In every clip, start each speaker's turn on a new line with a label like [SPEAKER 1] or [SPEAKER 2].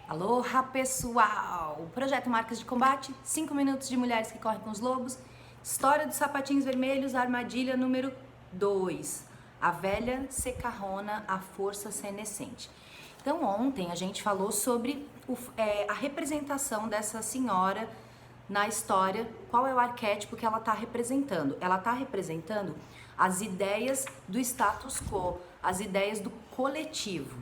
[SPEAKER 1] Aloha, pessoal! O projeto Marcas de Combate, 5 minutos de mulheres que correm com os lobos. História dos sapatinhos vermelhos, armadilha número 2. A velha secarrona, a força senescente. Então ontem a gente falou sobre a representação dessa senhora na história. Qual é o arquétipo que ela está representando? Ela está representando as ideias do status quo, as ideias do coletivo.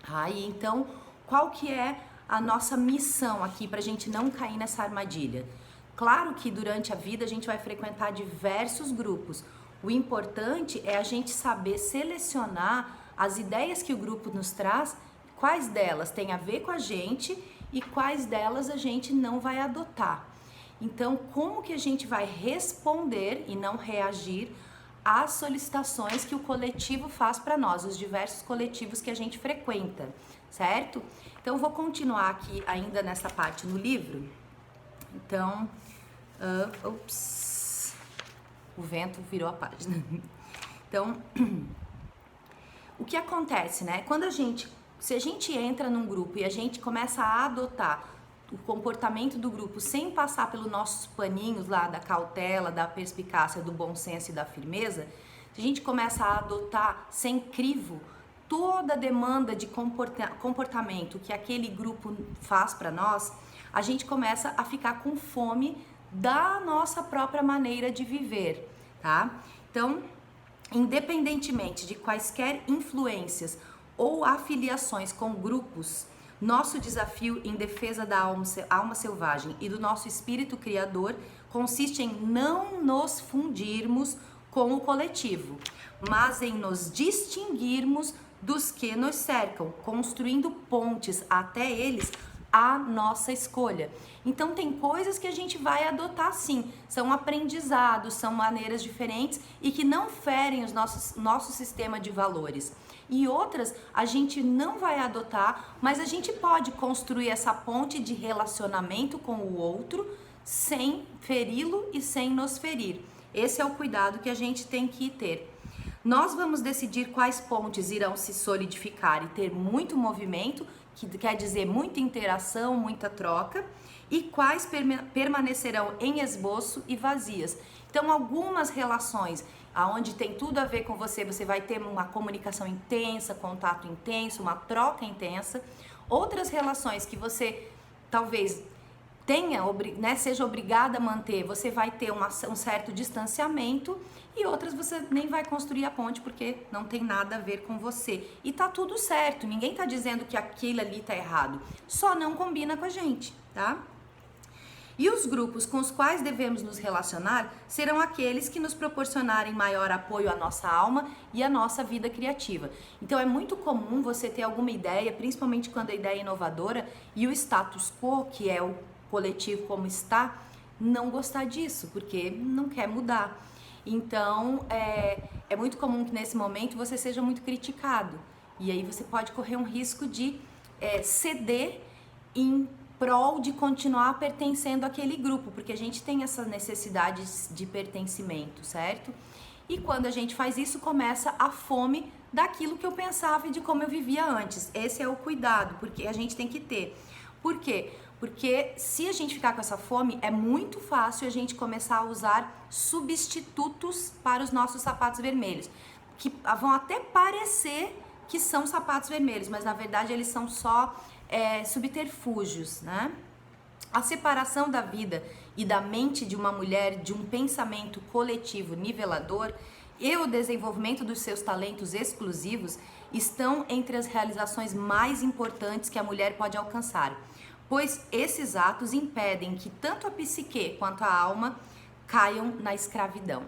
[SPEAKER 1] Aí então, qual que é a nossa missão aqui para a gente não cair nessa armadilha? Claro que durante a vida a gente vai frequentar diversos grupos. O importante é a gente saber selecionar as ideias que o grupo nos traz, quais delas têm a ver com a gente e quais delas a gente não vai adotar. Então, como que a gente vai responder e não reagir às solicitações que o coletivo faz para nós, os diversos coletivos que a gente frequenta, certo? Então, eu vou continuar aqui ainda nessa parte no livro. Então, o vento virou a página. Então, o que acontece, né? Se a gente entra num grupo e a gente começa a adotar o comportamento do grupo sem passar pelos nossos paninhos lá da cautela, da perspicácia, do bom senso e da firmeza, se a gente começa a adotar sem crivo toda a demanda de comportamento que aquele grupo faz para nós, a gente começa a ficar com fome da nossa própria maneira de viver, tá? Então, independentemente de quaisquer influências ou afiliações com grupos, nosso desafio em defesa da alma selvagem e do nosso espírito criador consiste em não nos fundirmos com o coletivo, mas em nos distinguirmos dos que nos cercam, construindo pontes até eles à nossa escolha. Então tem coisas que a gente vai adotar sim, são aprendizados, são maneiras diferentes e que não ferem o nosso sistema de valores. E outras a gente não vai adotar, mas a gente pode construir essa ponte de relacionamento com o outro sem feri-lo e sem nos ferir. Esse é o cuidado que a gente tem que ter. Nós vamos decidir quais pontes irão se solidificar e ter muito movimento, que quer dizer muita interação, muita troca, e quais permanecerão em esboço e vazias. Então, algumas relações aonde tem tudo a ver com você, você vai ter uma comunicação intensa, contato intenso, uma troca intensa. Outras relações que você talvez tenha, né, seja obrigada a manter, você vai ter um certo distanciamento, e outras você nem vai construir a ponte porque não tem nada a ver com você. E tá tudo certo, ninguém tá dizendo que aquilo ali tá errado, só não combina com a gente, tá? E os grupos com os quais devemos nos relacionar serão aqueles que nos proporcionarem maior apoio à nossa alma e à nossa vida criativa. Então é muito comum você ter alguma ideia, principalmente quando a ideia é inovadora, e o status quo, que é o coletivo como está, não gostar disso, porque não quer mudar. Então é muito comum que nesse momento você seja muito criticado. E aí você pode correr um risco de ceder em prol de continuar pertencendo àquele grupo, porque a gente tem essa necessidade de pertencimento, certo? E quando a gente faz isso, começa a fome daquilo que eu pensava e de como eu vivia antes. Esse é o cuidado, porque a gente tem que ter. Por quê? Porque se a gente ficar com essa fome, é muito fácil a gente começar a usar substitutos para os nossos sapatos vermelhos, que vão até parecer que são sapatos vermelhos, mas na verdade eles são só subterfúgios, né? A separação da vida e da mente de uma mulher de um pensamento coletivo nivelador e o desenvolvimento dos seus talentos exclusivos estão entre as realizações mais importantes que a mulher pode alcançar, pois esses atos impedem que tanto a psique quanto a alma caiam na escravidão.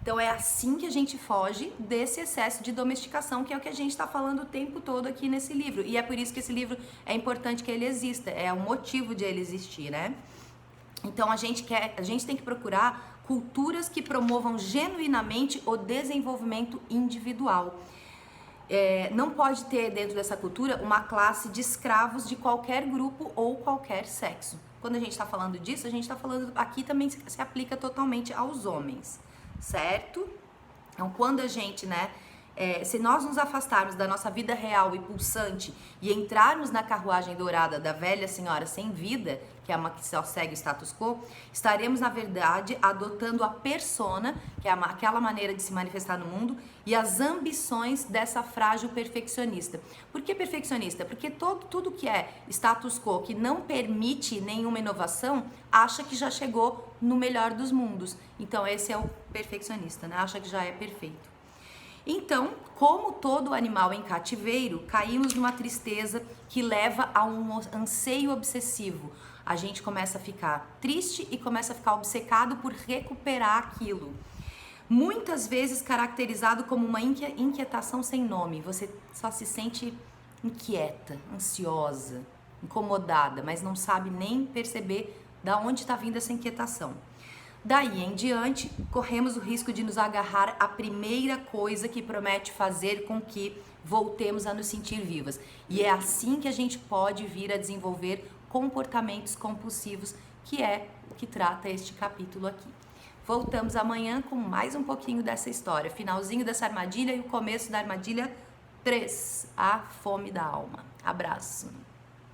[SPEAKER 1] Então é assim que a gente foge desse excesso de domesticação, que é o que a gente está falando o tempo todo aqui nesse livro. E é por isso que esse livro é importante que ele exista, é o motivo de ele existir, né? Então a gente tem que procurar culturas que promovam genuinamente o desenvolvimento individual. Não pode ter dentro dessa cultura uma classe de escravos de qualquer grupo ou qualquer sexo. Quando a gente está falando disso, a gente está falando aqui também se aplica totalmente aos homens, certo? Então, quando a gente, se nós nos afastarmos da nossa vida real e pulsante e entrarmos na carruagem dourada da velha senhora sem vida, que é uma que só segue o status quo, estaremos, na verdade, adotando a persona, que é aquela maneira de se manifestar no mundo, e as ambições dessa frágil perfeccionista. Por que perfeccionista? Porque tudo que é status quo, que não permite nenhuma inovação, acha que já chegou no melhor dos mundos. Então, esse é o perfeccionista, né? Acha que já é perfeito. Então, como todo animal em cativeiro, caímos numa tristeza que leva a um anseio obsessivo. A gente começa a ficar triste e começa a ficar obcecado por recuperar aquilo. Muitas vezes caracterizado como uma inquietação sem nome. Você só se sente inquieta, ansiosa, incomodada, mas não sabe nem perceber da onde está vindo essa inquietação. Daí em diante, corremos o risco de nos agarrar à primeira coisa que promete fazer com que voltemos a nos sentir vivas. E é assim que a gente pode vir a desenvolver comportamentos compulsivos, que é o que trata este capítulo aqui. Voltamos amanhã com mais um pouquinho dessa história, finalzinho dessa armadilha e o começo da armadilha 3, a fome da alma. Abraço!